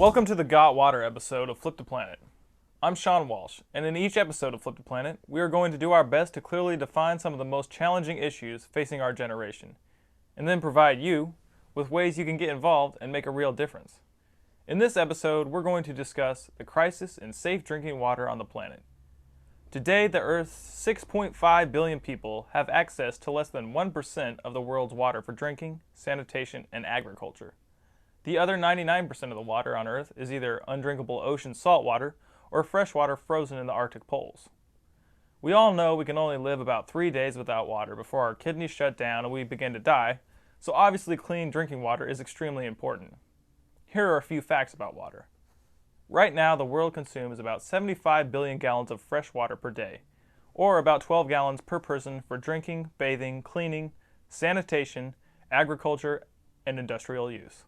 Welcome to the Got Water episode of Flip the Planet. I'm Sean Walsh, and in each episode of Flip the Planet, we are going to do our best to clearly define some of the most challenging issues facing our generation, and then provide you with ways you can get involved and make a real difference. In this episode, we're going to discuss the crisis in safe drinking water on the planet. Today, the Earth's 6.5 billion people have access to less than 1% of the world's water for drinking, sanitation, and agriculture. The other 99% of the water on Earth is either undrinkable ocean salt water or fresh water frozen in the Arctic poles. We all know we can only live about 3 days without water before our kidneys shut down and we begin to die, so obviously clean drinking water is extremely important. Here are a few facts about water. Right now, the world consumes about 75 billion gallons of fresh water per day, or about 12 gallons per person for drinking, bathing, cleaning, sanitation, agriculture, and industrial use.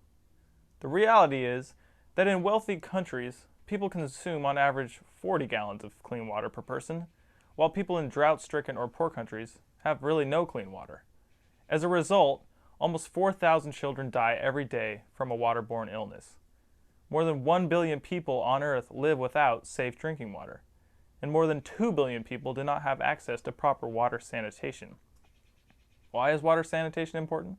The reality is that in wealthy countries, people consume on average 40 gallons of clean water per person, while people in drought-stricken or poor countries have really no clean water. As a result, almost 4,000 children die every day from a waterborne illness. More than 1 billion people on Earth live without safe drinking water, and more than 2 billion people do not have access to proper water sanitation. Why is water sanitation important?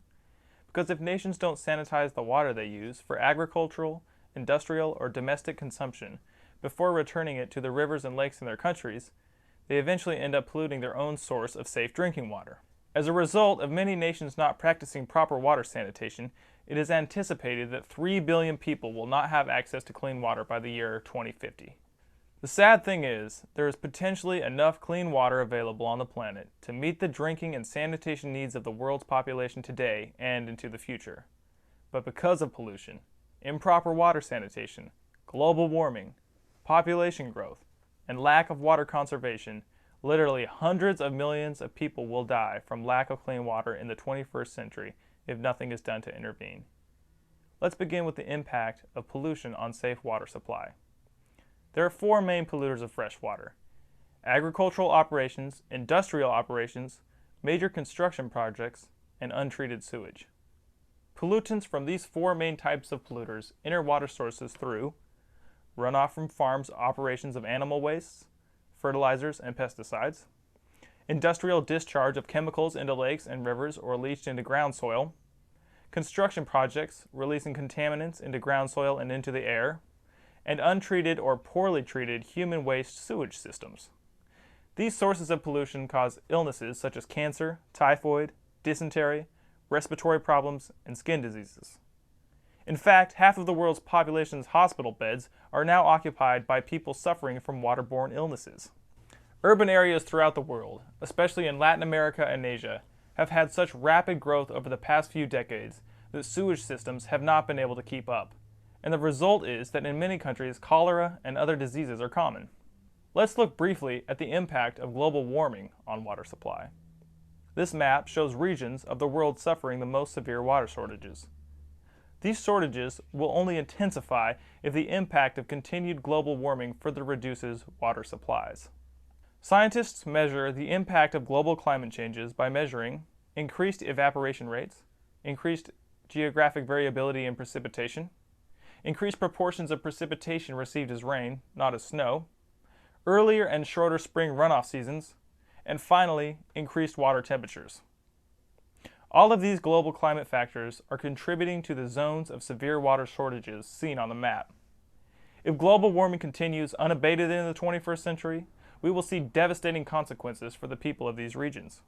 Because if nations don't sanitize the water they use for agricultural, industrial, or domestic consumption before returning it to the rivers and lakes in their countries, they eventually end up polluting their own source of safe drinking water. As a result of many nations not practicing proper water sanitation, it is anticipated that 3 billion people will not have access to clean water by the year 2050. The sad thing is, there is potentially enough clean water available on the planet to meet the drinking and sanitation needs of the world's population today and into the future. But because of pollution, improper water sanitation, global warming, population growth, and lack of water conservation, literally hundreds of millions of people will die from lack of clean water in the 21st century if nothing is done to intervene. Let's begin with the impact of pollution on safe water supply. There are 4 main polluters of fresh water: agricultural operations, industrial operations, major construction projects, and untreated sewage. Pollutants from these 4 main types of polluters enter water sources through runoff from farms' operations of animal wastes, fertilizers and pesticides, industrial discharge of chemicals into lakes and rivers or leached into ground soil, construction projects releasing contaminants into ground soil and into the air, and untreated or poorly treated human waste sewage systems. These sources of pollution cause illnesses such as cancer, typhoid, dysentery, respiratory problems, and skin diseases. In fact, half of the world's population's hospital beds are now occupied by people suffering from waterborne illnesses. Urban areas throughout the world, especially in Latin America and Asia, have had such rapid growth over the past few decades that sewage systems have not been able to keep up. And the result is that in many countries, cholera and other diseases are common. Let's look briefly at the impact of global warming on water supply. This map shows regions of the world suffering the most severe water shortages. These shortages will only intensify if the impact of continued global warming further reduces water supplies. Scientists measure the impact of global climate changes by measuring increased evaporation rates, increased geographic variability in precipitation, increased proportions of precipitation received as rain, not as snow, earlier and shorter spring runoff seasons, and finally, increased water temperatures. All of these global climate factors are contributing to the zones of severe water shortages seen on the map. If global warming continues unabated in the 21st century, we will see devastating consequences for the people of these regions.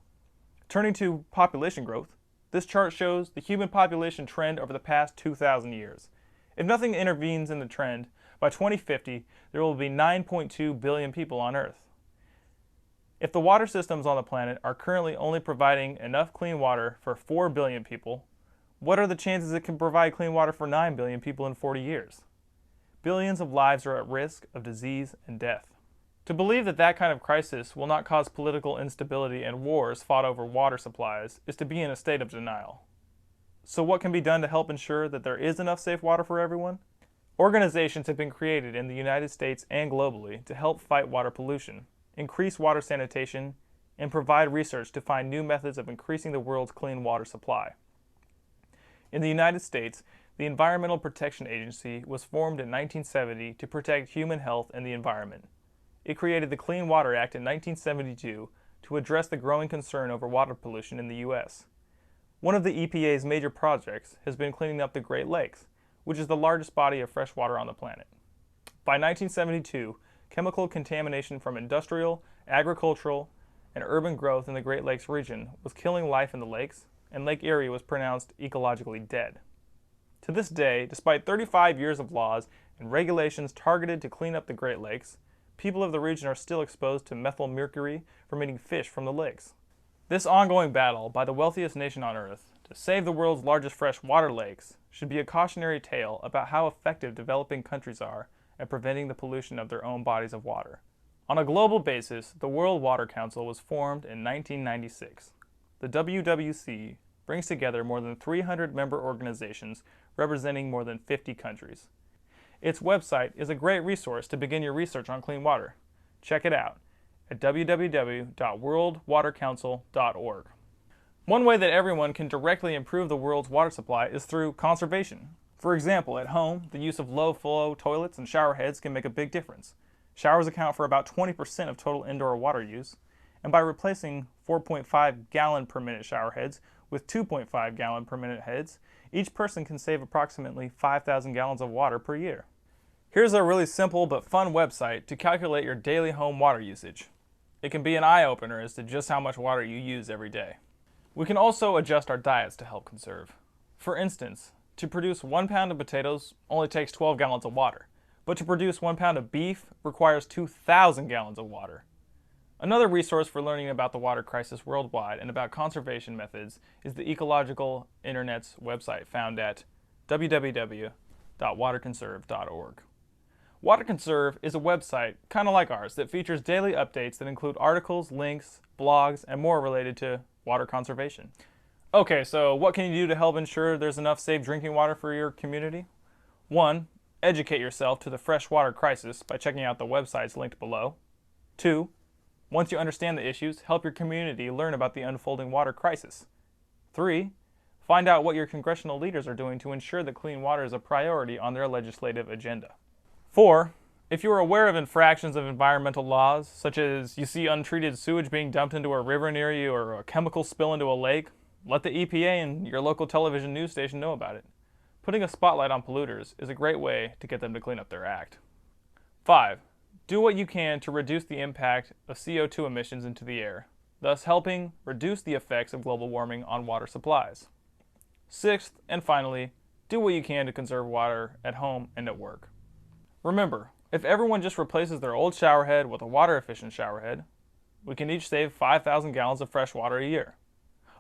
Turning to population growth, this chart shows the human population trend over the past 2,000 years. If nothing intervenes in the trend, by 2050, there will be 9.2 billion people on Earth. If the water systems on the planet are currently only providing enough clean water for 4 billion people, what are the chances it can provide clean water for 9 billion people in 40 years? Billions of lives are at risk of disease and death. To believe that that kind of crisis will not cause political instability and wars fought over water supplies is to be in a state of denial. So what can be done to help ensure that there is enough safe water for everyone? Organizations have been created in the United States and globally to help fight water pollution, increase water sanitation, and provide research to find new methods of increasing the world's clean water supply. In the United States, The Environmental Protection Agency was formed in 1970 to protect human health and the environment. It created the Clean Water Act in 1972 to address the growing concern over water pollution in the U.S. One of the EPA's major projects has been cleaning up the Great Lakes, which is the largest body of fresh water on the planet. By 1972, chemical contamination from industrial, agricultural, and urban growth in the Great Lakes region was killing life in the lakes, and Lake Erie was pronounced ecologically dead. To this day, despite 35 years of laws and regulations targeted to clean up the Great Lakes, people of the region are still exposed to methyl mercury from eating fish from the lakes. This ongoing battle by the wealthiest nation on Earth to save the world's largest freshwater lakes should be a cautionary tale about how effective developing countries are at preventing the pollution of their own bodies of water. On a global basis, the World Water Council was formed in 1996. The WWC brings together more than 300 member organizations representing more than 50 countries. Its website is a great resource to begin your research on clean water. Check it out at www.worldwatercouncil.org. One way that everyone can directly improve the world's water supply is through conservation. For example, at home, the use of low-flow toilets and shower heads can make a big difference. Showers account for about 20% of total indoor water use, and by replacing 4.5 gallon per minute shower heads with 2.5 gallon per minute heads, each person can save approximately 5,000 gallons of water per year. Here's a really simple but fun website to calculate your daily home water usage. It can be an eye-opener as to just how much water you use every day. We can also adjust our diets to help conserve. For instance, to produce 1 pound of potatoes only takes 12 gallons of water, but to produce 1 pound of beef requires 2,000 gallons of water. Another resource for learning about the water crisis worldwide and about conservation methods is the Ecological Internet's website found at www.waterconserve.org. WaterConserve is a website, kind of like ours, that features daily updates that include articles, links, blogs, and more related to water conservation. Okay, so what can you do to help ensure there's enough safe drinking water for your community? 1. Educate yourself to the freshwater crisis by checking out the websites linked below. 2. Once you understand the issues, help your community learn about the unfolding water crisis. 3. Find out what your congressional leaders are doing to ensure that clean water is a priority on their legislative agenda. 4. If you are aware of infractions of environmental laws, such as you see untreated sewage being dumped into a river near you or a chemical spill into a lake, let the EPA and your local television news station know about it. Putting a spotlight on polluters is a great way to get them to clean up their act. 5. Do what you can to reduce the impact of CO2 emissions into the air, thus helping reduce the effects of global warming on water supplies. 6th, and finally, do what you can to conserve water at home and at work. Remember, if everyone just replaces their old showerhead with a water-efficient showerhead, we can each save 5,000 gallons of fresh water a year.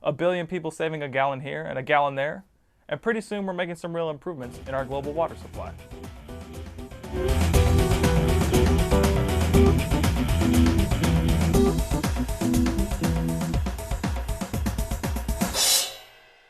1 billion people saving a gallon here and a gallon there, and pretty soon we're making some real improvements in our global water supply.